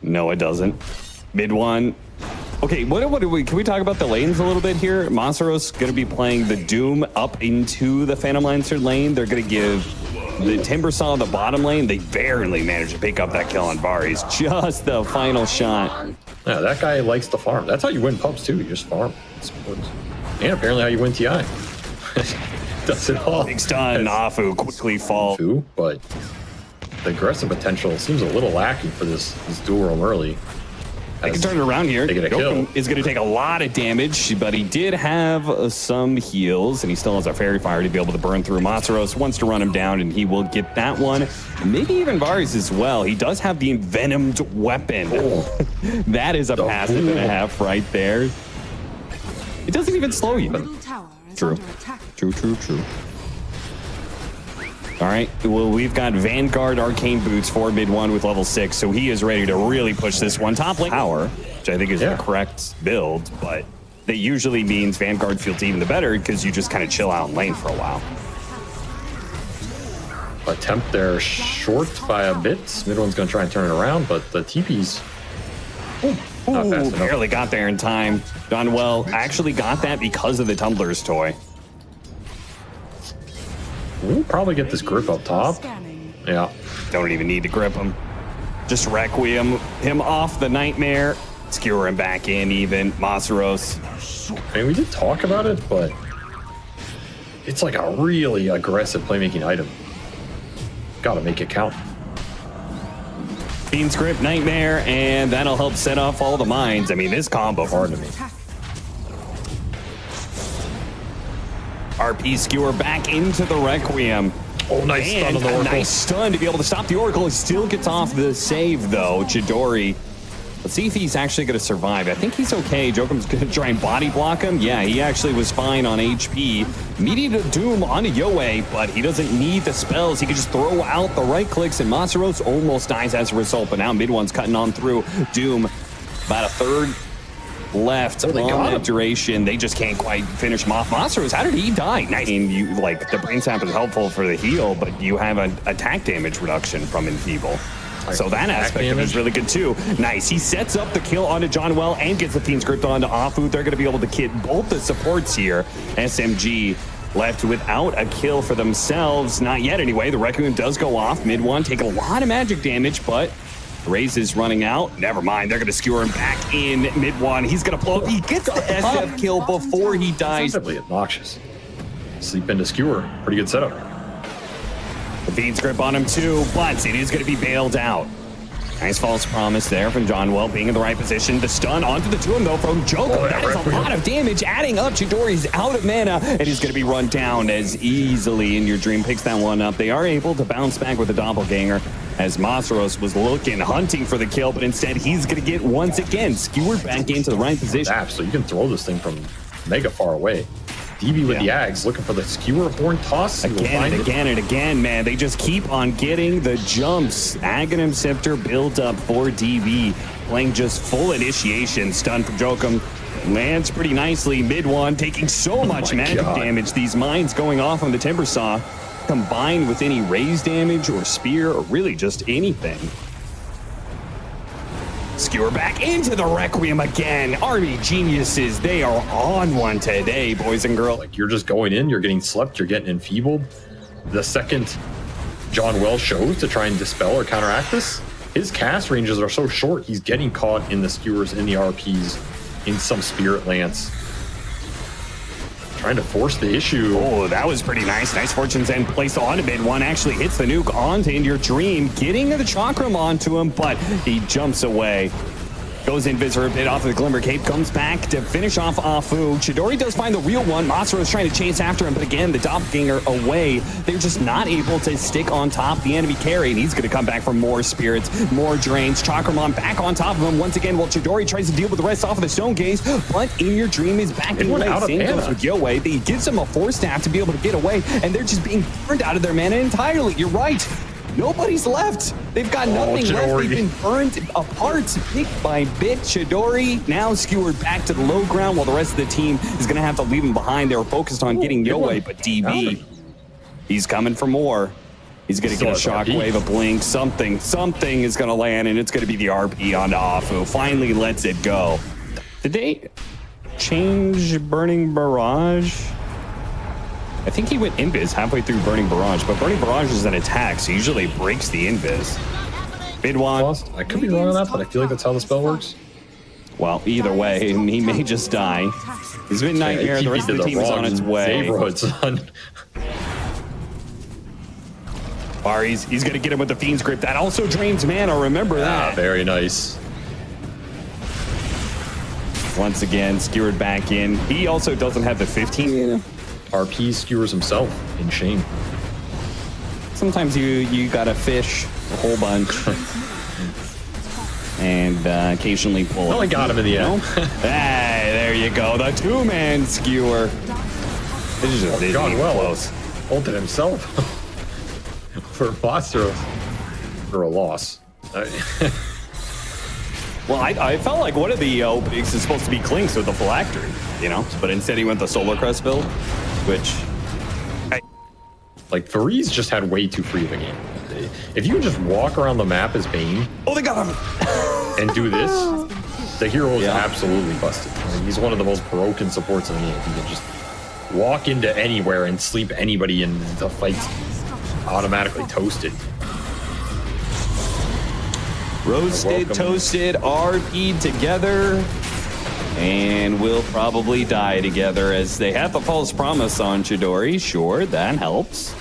No, it doesn't. Mid one. Okay, can we talk about the lanes a little bit here? Masaro's going to be playing the Doom up into the Phantom Lancer lane. They're going to give the Timbersaw the bottom lane. They barely managed to pick up that kill on Varys. Just the final shot. Yeah, that guy likes to farm. That's how you win pubs too. You just farm. And apparently how you win TI. Does it all. Big stun. Afu quickly fall. But the aggressive potential seems a little lacking for this dual roam early. They can turn it around here. They get a kill. Is going to take a lot of damage, but he did have some heals, and he still has a Fairy Fire to be able to burn through. Masaros wants to run him down, and he will get that one. Maybe even Varys as well. He does have the Envenomed weapon. That is a passive and a half right there. It doesn't even slow you. True. All right, well, we've got Vanguard Arcane Boots for mid one with level 6, so he is ready to really push this one. Top lane power, which I think is the correct build, but that usually means Vanguard feels even the better because you just kind of chill out in lane for a while. Attempt there short by a bit. Mid one's going to try and turn it around, but the TP's not fast enough. Barely got there in time. Donwell actually got that because of the Tumbler's toy. We'll probably get this grip up top. Yeah. Don't even need to grip him. Just Requiem him off the Nightmare. Skewer him back in even. Masaros. I mean, we did talk about it, but it's like a really aggressive playmaking item. Gotta make it count. Fiend's Grip, Nightmare, and that'll help set off all the mines. I mean, this combo hard to me. RP Skewer back into the Requiem. Oh, nice stun on the Oracle. Nice stun to be able to stop the Oracle. He still gets off the save, though. Chidori. Let's see if he's actually going to survive. I think he's okay. Jokum's going to try and body block him. Yeah, he actually was fine on HP. Meeting a Doom onto Yoe, but he doesn't need the spells. He can just throw out the right clicks, and Masaros almost dies as a result. But now mid one's cutting on through. Doom, about a third left on that duration. They just can't quite finish him off. Masaros, how did he die? Nice. And you, like, the brain sap is helpful for the heal, but you have an attack damage reduction from Enfeeble. So that aspect of it is really good too. Nice. He sets up the kill onto John Well and gets the Fiend's Grip onto Afu. They're going to be able to kit both the supports here. SMG left without a kill for themselves. Not yet anyway. The Requiem does go off. Mid one taking a lot of magic damage, but Raze is running out. Never mind. They're going to skewer him back in mid one. He's going to blow up. He gets the SF kill before he dies. Simply obnoxious. Sleep into Skewer. Pretty good setup. The Fiend's Grip on him too, but it is going to be bailed out. Nice false promise there from John Well being in the right position. The stun onto the tomb though from Joko. That is a lot of damage adding up. Chidori's out of mana and he's going to be run down as easily. In Your Dream picks that one up. They are able to bounce back with a doppelganger as Masaros was looking, hunting for the kill, but instead he's going to get once again skewered back into the right position. So you can throw this thing from mega far away. DB with the Ags looking for the Skewer Horn toss. Again and again, man. They just keep on getting the jumps. Aghanim Scepter built up for DB. Playing just full initiation. Stun from Jokum. Lands pretty nicely. Mid one taking so much magic damage. These mines going off on the Timbersaw. Combined with any raise damage or spear or really just anything. Skewer back into the Requiem again. Army geniuses, they are on one today, boys and girls. Like, you're just going in, you're getting slept, you're getting enfeebled. The second John Well shows to try and dispel or counteract this, his cast ranges are so short, he's getting caught in the skewers, in the RPs, in some Spirit Lance. Trying to force the issue. Oh, that was pretty nice. Nice Fortune's End placed onto mid one. Actually hits the nuke onto In Your Dream, getting the Chakram onto him, but he jumps away. Goes Invisor a bit off of the Glimmer Cape, comes back to finish off Afu. Chidori does find the real one. Masaro's trying to chase after him, but again, the doppelganger away. They're just not able to stick on top the enemy carry, and he's going to come back for more spirits, more drains. Chakramon back on top of him once again while Chidori tries to deal with the rest off of the Stone Gaze, but In Your Dream is back in away. Same goes with Yoe. He gives him a Force Staff to be able to get away, and they're just being burned out of their mana entirely. You're right. Nobody's left. They've got nothing left. They've been burned apart bit by bit. Chidori now skewered back to the low ground while the rest of the team is going to have to leave him behind. They were focused on getting Yoe, but DB, he's coming for more. He's going to Still get a has RP. shockwave, a blink, something is going to land, and it's going to be the RP on Afu. Finally lets it go. Did they change Burning Barrage? I think he went Invis halfway through Burning Barrage, but Burning Barrage is an attack, so usually it breaks the Invis. Midwan. I could be wrong on that, but I feel like that's how the spell works. Well, either way, he may just die. He's been Nightmare, the rest of the team is on its way. Son. He's going to get him with the Fiend's Grip. That also drains mana, remember that. Very nice. Once again, skewered back in. He also doesn't have the 15. RP skewers himself in shame. Sometimes you got to fish a whole bunch. And occasionally pull No, I got him in the end. Hey, there you go. The two-man skewer. This is just John well close. ulted himself for Monstros for a loss. Well, I felt like one of the openings is supposed to be Clinks with the Phylactery, you know? But instead he went the Solar Crest build, which... Like, Varese just had way too free of a game. If you just walk around the map as Bane... Oh, they got him! And do this, the hero is absolutely busted. I mean, he's one of the most broken supports in the game. He can just walk into anywhere and sleep anybody, and the fight's automatically toasted. Roasted, toasted, RP'd together, and will probably die together as they have the false promise on Chidori. Sure, that helps.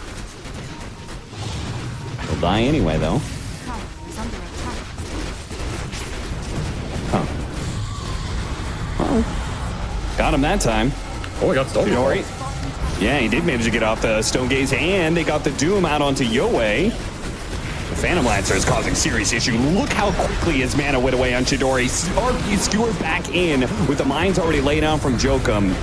They'll die anyway, though. Huh. Well, got him that time. Oh, he got stolen. Chidori. Yeah, he did manage to get off the Stone Gaze, and they got the Doom out onto Yoei. The Phantom Lancer is causing serious issue. Look how quickly his mana went away on Chidori. RP skewered back in with the mines already laid out from Jokum.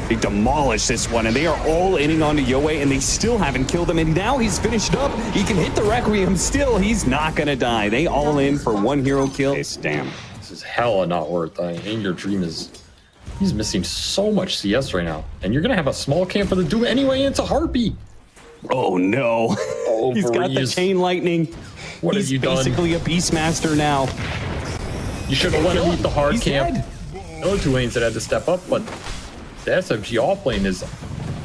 They demolished this one, and they are all inning onto Yoei, and they still haven't killed him. And now he's finished up. He can hit the Requiem still. He's not going to die. They all in for one hero kill. Damn. This is hella not worth. I mean, your dream is... He's missing so much CS right now. And you're going to have a small camp for the Doom anyway, and it's a Heartbeat. Oh, no. Oh, He's got the Chain Lightning. What have you done? He's basically a Beastmaster now. You should have let him eat the hard He's camp. dead. The other two lanes that had to step up, but the SMG off lane is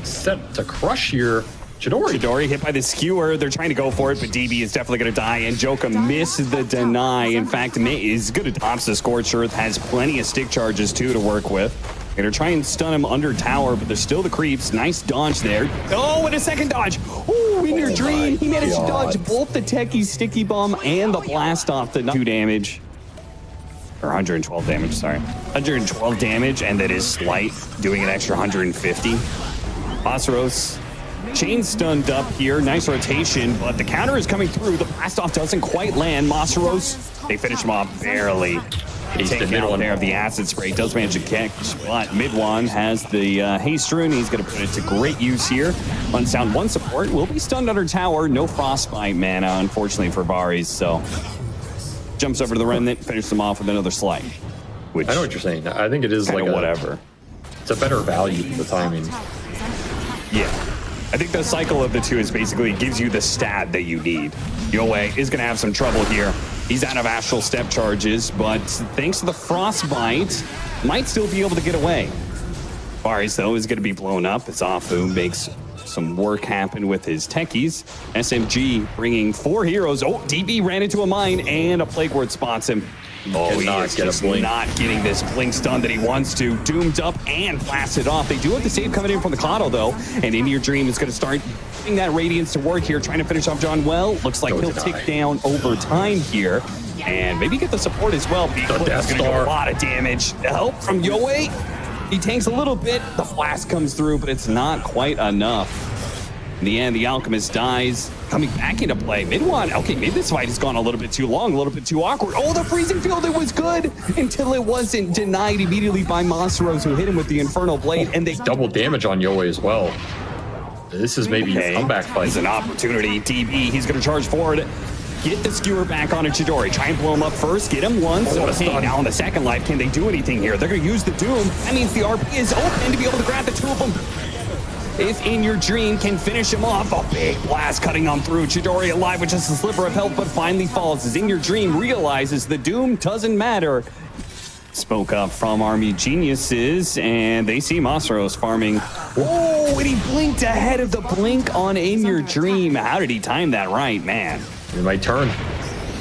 set to crush here. Chidori hit by the skewer. They're trying to go for it, but DB is definitely going to die, and Joka missed the deny. In fact, is good at tops the Scorched Earth, has plenty of stick charges, too, to work with. They're going to try and stun him under tower, but there's still the creeps. Nice dodge there. Oh, and a second dodge. Oh, in your dream, he managed to dodge both the Techie Sticky Bomb and the Blast Off the 2 damage. Or 112 damage, sorry. 112 damage, and that is slight, doing an extra 150. Monstros, chain stunned up here. Nice rotation, but the counter is coming through. The blast off doesn't quite land. Monstros, they finish him off barely. Taking out there of the acid spray. Does manage to catch, but Midwan has the haste rune. He's going to put it to great use here. Unsound 1 support will be stunned under tower. No frostbite mana, unfortunately, for Varys, so... Jumps over to the Remnant, finishes them off with another slight. Which I know what you're saying. I think it is like whatever. It's a better value for the timing. Yeah. I think the cycle of the two is basically gives you the stat that you need. Yoei is going to have some trouble here. He's out of Astral Step charges, but thanks to the Frostbite, might still be able to get away. Varys, though, is going to be blown up as Afu makes some work happen with his techies. SMG bringing 4 heroes. Oh, DB ran into a mine, and a Plague Ward spots him. Oh, he is just not getting this blink stun that he wants to. Doomed up and blasted off. They do have the save coming in from the Cotto, though, and In Your Dream is going to start putting that Radiance to work here, trying to finish off John Well. Looks like he'll tick down over time here, and maybe get the support as well. He's going to do a lot of damage. The help from Yoei. He tanks a little bit. The flash comes through, but it's not quite enough. In the end, the Alchemist dies, coming back into play. Midwan, okay, maybe this fight has gone a little bit too long, a little bit too awkward. Oh, the freezing field, it was good until it wasn't, denied immediately by Monstros, who hit him with the Infernal Blade, and they double damage on Yoei as well. This is maybe a comeback fight. It's an opportunity. DB, he's going to charge forward. Get the skewer back on Chidori. Try and blow him up first. Get him once. Okay, now on the second life, can they do anything here? They're going to use the Doom. That means the RP is open to be able to grab the 2 of them. if In Your Dream can finish him off. A big blast cutting on through. Chidori alive with just a sliver of health, but finally falls as In Your Dream realizes the doom doesn't matter. Spoke up from Army Geniuses, and they see Masros farming. Oh, and he blinked ahead of the blink on In Your Dream. How did he time that right, man? It might turn.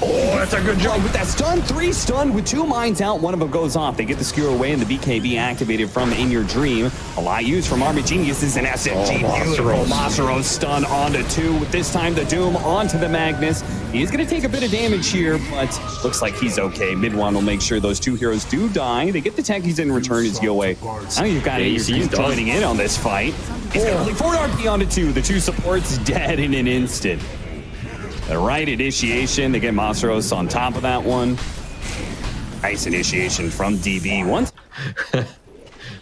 Oh, that's a good job with that stun. 3 stunned with 2 mines out. One of them goes off. They get the skewer away, and the BKB activated from In Your Dream. A lot used from Army Geniuses and SMG. Beautiful. Masaros stun onto 2. This time the Doom onto the Magnus. He's going to take a bit of damage here, but looks like he's okay. Mid-1 will make sure those 2 heroes do die. They get the techies in return as Yoei. Now you've got AC joining in on this fight. He's going to only 4 RP onto 2. The 2 supports dead in an instant. The right initiation, they get Masros on top of that one. Nice initiation from DB. Once,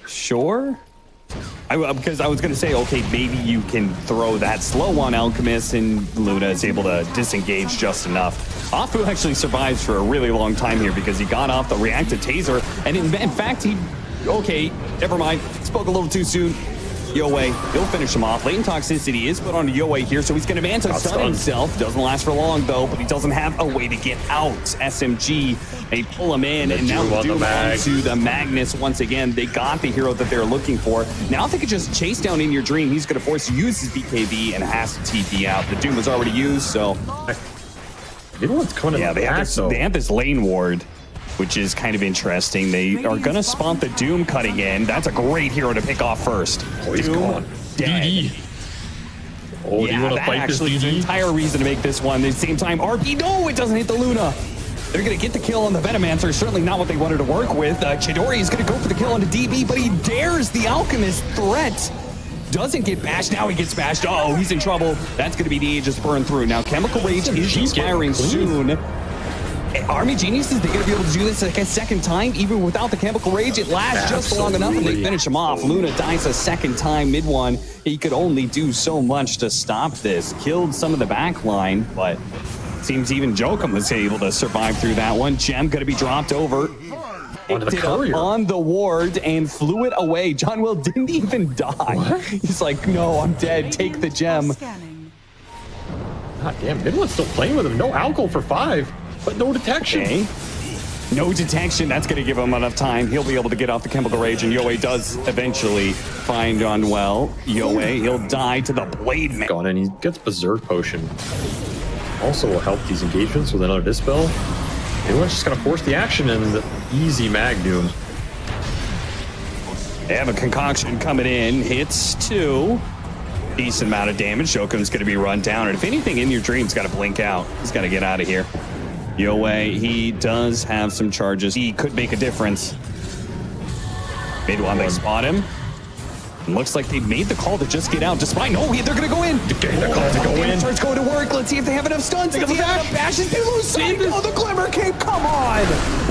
sure. Because I was going to say, okay, maybe you can throw that slow on Alchemist, and Luna is able to disengage just enough. Afu actually survives for a really long time here because he got off the reactive taser, and in fact, okay, never mind, spoke a little too soon. Yoei, he'll finish him off. Latent toxicity is put onto Yoei here, so he's going to Manta stun himself. Doesn't last for long, though, but he doesn't have a way to get out. SMG, they pull him in, and now they do onto the Magnus once again. They got the hero that they're looking for. Now if they could just chase down In Your Dream, he's going to force to use his BKB and has to TP out. The Doom was already used, so... Yeah, they have this lane ward, which is kind of interesting. They are going to spawn the Doom cutting in. That's a great hero to pick off first. Oh, he's gone. Dead. Oh, yeah, that actually is the entire reason to make this one. At the same time, RP, no, it doesn't hit the Luna. They're going to get the kill on the Venomancer. Certainly not what they wanted to work with. Chidori is going to go for the kill on the DB, but he dares the Alchemist threat. Doesn't get bashed. Now he gets bashed. Oh, he's in trouble. That's going to be the Aegis burn through. Now, Chemical Rage is expiring soon. Army Geniuses, they're going to be able to do this like a second time, even without the Chemical Rage. It lasts just long enough, and they finish him off. Luna dies a second time mid-1. He could only do so much to stop this. Killed some of the back line, but seems even Jokum was able to survive through that one. Gem going to be dropped over. Onto the courier. On the ward and flew it away. John Will didn't even die. What? He's like, no, I'm dead. Take the gem. God damn, Midland's still playing with him. No alcohol for 5. But no detection. Okay. No detection. That's going to give him enough time. He'll be able to get off the Chemical Rage, and Yoei does eventually find Unwell. Yoei, he'll die to the Blade Man. Gone, and he gets Berserk Potion. Also will help these engagements with another Dispel. Everyone's just going to force the action and the easy Magnum. They have a concoction coming in. Hits 2. Decent amount of damage. Jokum's going to be run down, and if anything, In Your Dream's got to blink out. He's got to get out of here. Yoei, he does have some charges. He could make a difference. Mid-1, they spot him. Looks like they made the call to just get out. Despite, no, they're going to go in. The call to go in. Starts going to work. Let's see if they have enough stuns. They have enough bashes. They lose sight. Oh, the Glimmer Cape. Come on.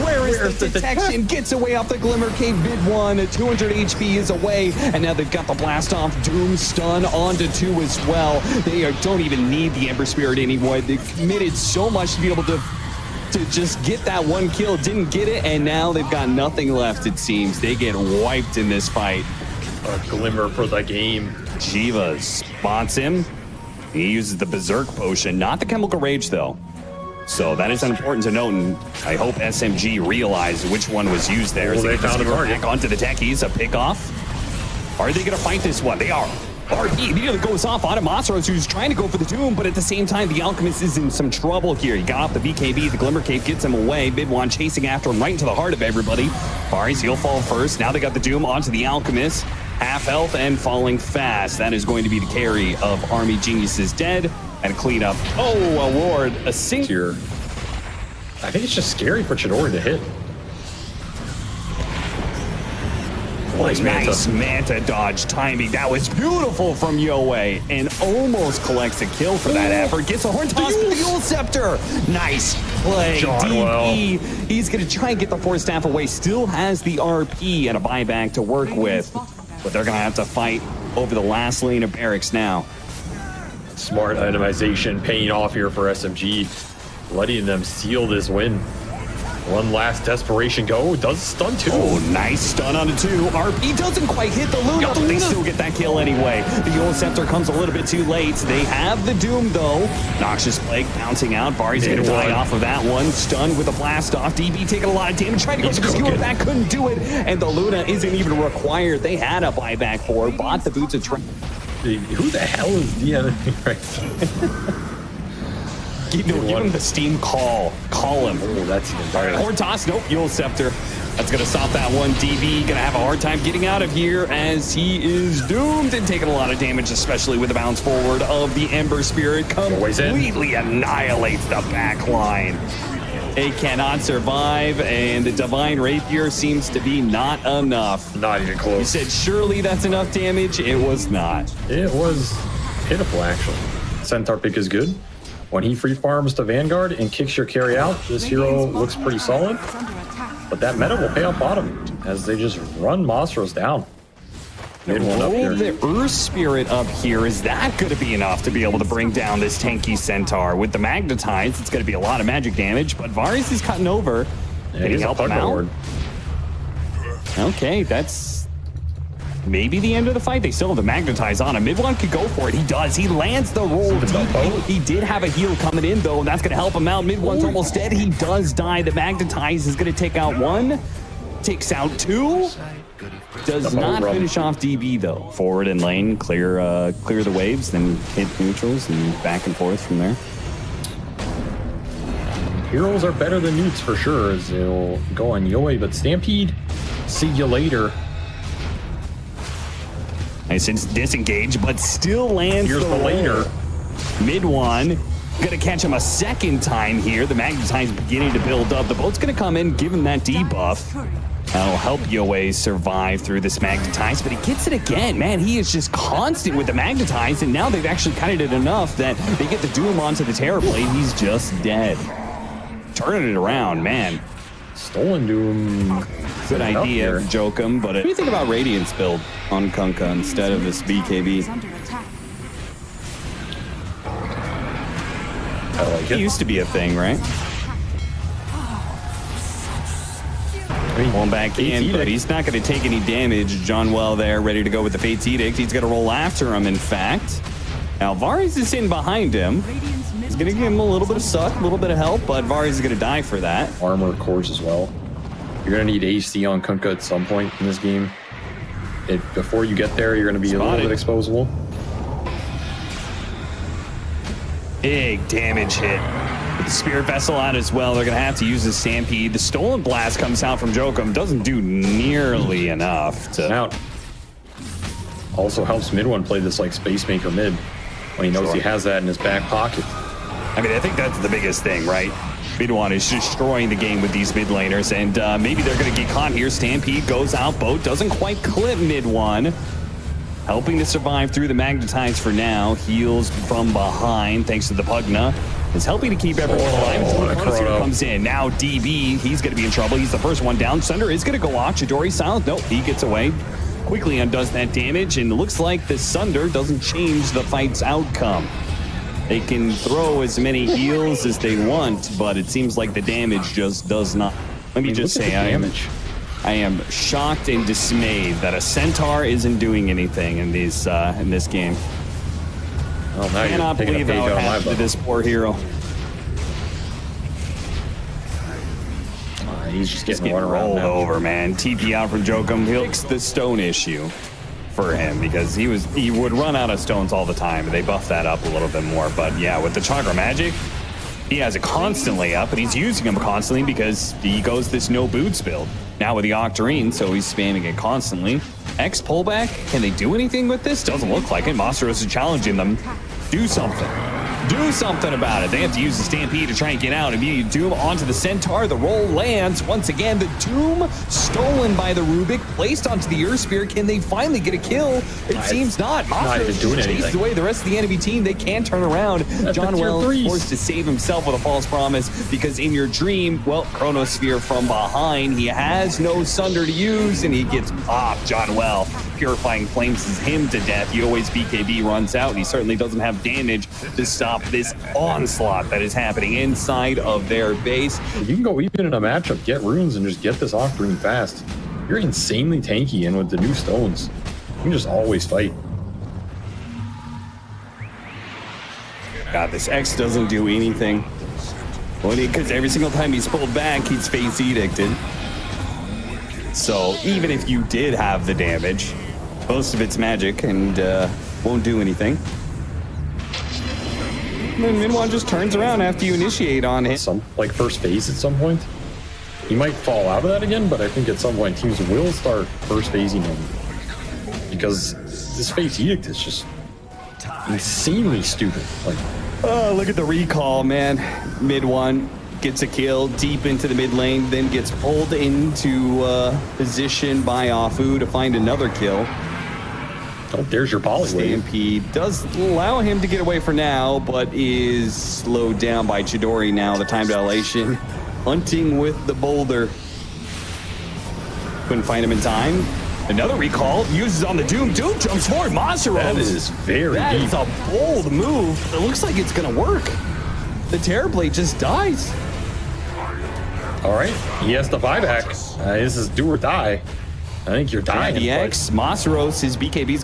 Where is the detection? Gets away off the Glimmer Cape. Mid-1. 200 HP is away. And now they've got the blast off. Doom stun onto 2 as well. They don't even need the Ember Spirit anymore. They committed so much to be able to just get that one kill. Didn't get it. And now they've got nothing left, it seems. They get wiped in this fight. A glimmer for the game. Jiva spots him. He uses the Berserk Potion, not the Chemical Rage, though. So that is important to note, and I hope SMG realized which one was used there. Well, they found a target. Back onto the techies, a pick-off. Are they going to fight this one? They are. RP immediately goes off on Masros, who's trying to go for the Doom, but at the same time, the Alchemist is in some trouble here. He got off the BKB, the Glimmer Cape gets him away. Mid-1 chasing after him right into the heart of everybody. Faris, he'll fall first. Now they got the Doom onto the Alchemist. Half health and falling fast. That is going to be the carry of Army Geniuses dead and clean up. Oh, a ward, a single. I think it's just scary for Chidori to hit. Nice Manta dodge timing. That was beautiful from Yoei and almost collects a kill for that effort. Gets a Horn Toss with the Yule Scepter. Nice play. DP. He's going to try and get the Force Staff away. Still has the RP and a buyback to work with. But they're going to have to fight over the last lane of barracks now. Smart itemization paying off here for SMG. Letting them seal this win. One last desperation go. Does stun too. Oh, nice stun on the 2. RP doesn't quite hit the Luna, but they still get that kill anyway. The Yule Scepter comes a little bit too late. They have the Doom, though. Noxious Plague bouncing out. Bari's going to die off of that one. Stunned with a blast off. DB taking a lot of damage. Trying to go to the skewer back. Couldn't do it. And the Luna isn't even required. They had a buyback for. Bought the boots of trap. Who the hell is the enemy right now? Give him the Steam call. Call him. Oh, that's even better. Horn toss. Nope. Yule Scepter. That's going to stop that one. DB going to have a hard time getting out of here as he is doomed and taking a lot of damage, especially with the bounce forward of the Ember Spirit. Completely annihilates the back line. They cannot survive, and the Divine Rapier seems to be not enough. Not even close. You said surely that's enough damage. It was not. It was pitiful, actually. Centaur pick is good. When he free farms to Vanguard and kicks your carry out, this hero looks pretty solid. But that meta will pay off bottom as they just run Monstros down. Roll the Earth Spirit up here. Is that going to be enough to be able to bring down this tanky Centaur? With the Magnetize, it's going to be a lot of magic damage, but Varys is cutting over. Can he help him out? Okay, that's maybe the end of the fight. They still have the Magnetize on him. Mid-1 could go for it. He does. He lands the roll. He did have a heal coming in, though, and that's going to help him out. Mid-1's almost dead. He does die. The Magnetize is going to take out 1. Takes out 2. Does not finish off DB, though. Forward and lane, clear the waves, then hit neutrals, and back and forth from there. Heroes are better than newts for sure, as they'll go on Yoi, but Stampede, see you later. Nice, it's disengaged, but still lands. Here's the later. Mid-1, gonna catch him a second time here. The Magnetize beginning to build up. The boat's gonna come in, give him that debuff. That'll help Yoi survive through this Magnetize, but he gets it again. Man, he is just constant with the Magnetize, and now they've actually kited it enough that they get the Doom onto the Terror Blade. He's just dead. Turning it around, man. Stolen Doom. Good idea, Jokum, but what do you think about Radiance build on Kunkka instead of this BKB? I like it. It used to be a thing, right? Going back in, but he's not going to take any damage. John Well there, ready to go with the Fate's Edict. He's going to roll after him, in fact. Now, Varys is in behind him. He's going to give him a little bit of suck, a little bit of help, but Varys is going to die for that. Armor cores as well. You're going to need AC on Kunkka at some point in this game. Before you get there, you're going to be a little bit exposable. Big damage hit. With the Spirit Vessel out as well, they're going to have to use the Stampede. The Stolen Blast comes out from Jokum. Doesn't do nearly enough to... Out. Also helps Mid-1 play this like Space Maker mid when he knows he has that in his back pocket. I mean, I think that's the biggest thing, right? Mid-1 is destroying the game with these mid laners, and maybe they're going to get caught here. Stampede goes out. Boat doesn't quite clip Mid-1. Helping to survive through the Magnetize for now. Heals from behind, thanks to the Pugna. Is helping to keep everyone alive until the Chrono comes in. Now DB, he's going to be in trouble. He's the first one down. Sunder is going to go off. Chidori silent. Nope, he gets away. Quickly undoes that damage, and it looks like the Sunder doesn't change the fight's outcome. They can throw as many heals as they want, but it seems like the damage just does not. Let me just say, I am shocked and dismayed that a Centaur isn't doing anything in these in this game. Well, now I cannot believe how it happened to this poor hero. He's just getting rolled over, man. TP out from Jokum. He'll fix the stone issue for him because he would run out of stones all the time. They buffed that up a little bit more. But yeah, with the Chakra Magic, he has it constantly up, and he's using them constantly because he goes this no boots build. Now with the Octarine, so he's spamming it constantly. X pullback, can they do anything with this? Doesn't look like it. Monstros is challenging them. Do something. Do something about it. They have to use the Stampede to try and get out. Immediate Doom onto the Centaur. The roll lands. Once again, the Doom stolen by the Rubik, placed onto the Earth Spear. Can they finally get a kill? It seems not. Not even doing anything. Chases away the rest of the enemy team. They can turn around. John Well forced to save himself with a false promise because in your dream, well, Chronosphere from behind. He has no Sunder to use, and he gets popped. John Well, Purifying Flames is him to death. He always BKB runs out, and he certainly doesn't have damage to stop stop this onslaught that is happening inside of their base. You can go even in a matchup, get runes, and just get this off really fast. You're insanely tanky, and with the new stones, you can just always fight. God, this X doesn't do anything. Because every single time he's pulled back, he's face edicted. So even if you did have the damage, most of it's magic and won't do anything. And then Minwan just turns around after you initiate on him. Some like first phase at some point. He might fall out of that again, but I think at some point teams will start first phasing him. Because this face edict is just insanely stupid. Like, oh, look at the recall, man. Mid one gets a kill deep into the mid lane, then gets pulled into position by Afu to find another kill. oh, there's your poly wave. Stampede does allow him to get away for now, but is slowed down by Chidori now. The time dilation. Hunting with the boulder. Couldn't find him in time. Another recall, uses on the Doom. Doom jumps forward, Monster That Rose. is very That deep. is a bold move. It looks like it's gonna work. The Terrorblade just dies. All right, he has to buy back. This is do or die. I think you're dying. DX, Monster Rose, his BKBs.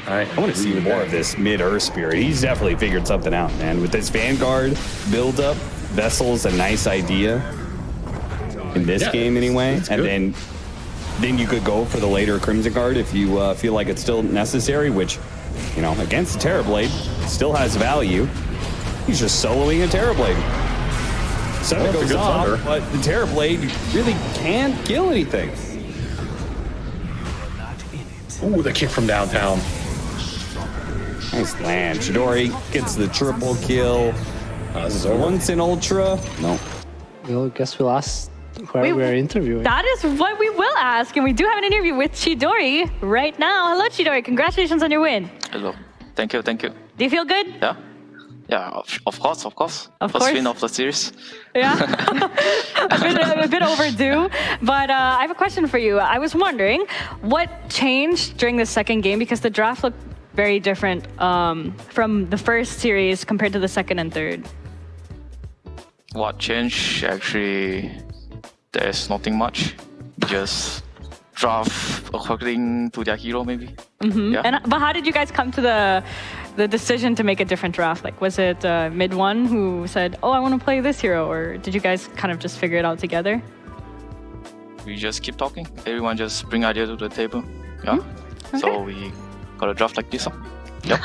I I want to see more of this mid-Earth Spirit. He's definitely figured something out, man. With this Vanguard build-up, Vessel's a nice idea in this Yeah, game anyway. it's And good. then you could go for the later Crimson Guard if you feel like it's still necessary, which, you know, against the Terrorblade, still has value. He's just soloing a Terrorblade. Sun Well, that's a goes good off, thunder. but the Terrorblade really can't kill anything. Ooh, the kick from downtown. Nice land. Chidori gets the triple kill. This is over. Once in Ultra. No. Well, guess we'll ask whoever we're interviewing. That is what we will ask, and we do have an interview with Chidori right now. Hello, Chidori. Congratulations on your win. Hello. Thank you. Do you feel good? Yeah. Yeah, of course. Of First course. win of the series. Yeah. a bit overdue. But I have a question for you. I was wondering what changed during the second game, because the draft looked very different from the first series compared to the second and third. What changed? Actually, there's nothing much. Just draft according to their hero, maybe. Yeah. But how did you guys come to the decision to make a different draft? Like, was it Mid One who said, "Oh, I want to play this hero," or did you guys kind of just figure it out together? We just keep talking. Everyone just bring idea to the table. Yeah. So we got a draft like this. Yep.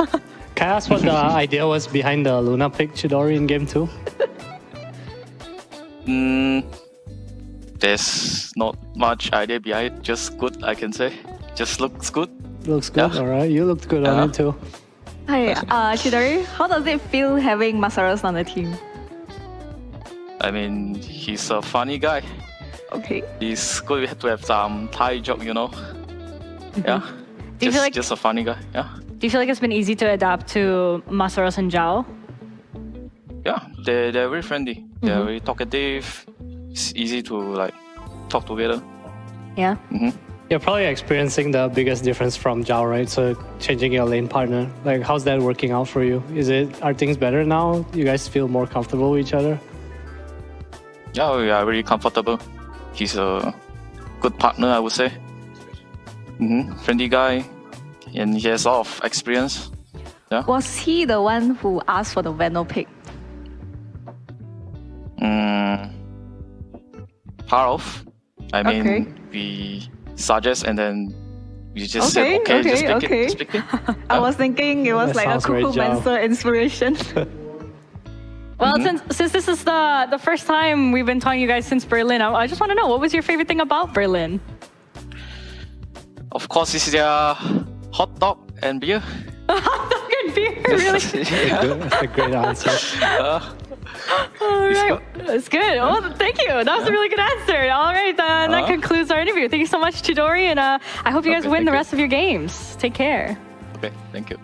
Can I ask what the idea was behind the Luna pick Chidori in game 2? There's not much idea behind it. Just good, I can say. Just looks good. Looks good, Yeah. alright. You looked good on it too. Hi, Chidori. How does it feel having Masaros on the team? I mean, he's a funny guy. Okay. It's good to have some Thai joke, you know. Yeah. Do you feel like- just a funny guy. Yeah. Do you feel like it's been easy to adapt to Masaros and Zhao? Yeah. They're very friendly. They're very talkative. It's easy to like talk together. Yeah. You're probably experiencing the biggest difference from Zhao, right? So changing your lane partner. Like, how's that working out for you? Are things better now? You guys feel more comfortable with each other? Yeah, we are very comfortable. He's a good partner, I would say. Friendly guy, and he has a lot of experience. Yeah. Was he the one who asked for the Veno pick? Part of. I mean, Okay. we suggest and then we just Okay, said, okay, just okay, pick okay. it. Just pick it. I was thinking it was That like a sounds very Cuckoo Zhao. Monster inspiration. Well, since this is the first time we've been talking to you guys since Berlin, I just want to know, what was your favorite thing about Berlin? Of course, this is their hot dog and beer. Good beer, really? That's a great answer. All right, that's good. Oh, thank you. That was a really good answer. All right, that concludes our interview. Thank you so much, Chidori, and I hope you guys Okay, win the thank you. rest of your games. Take care. Okay, thank you.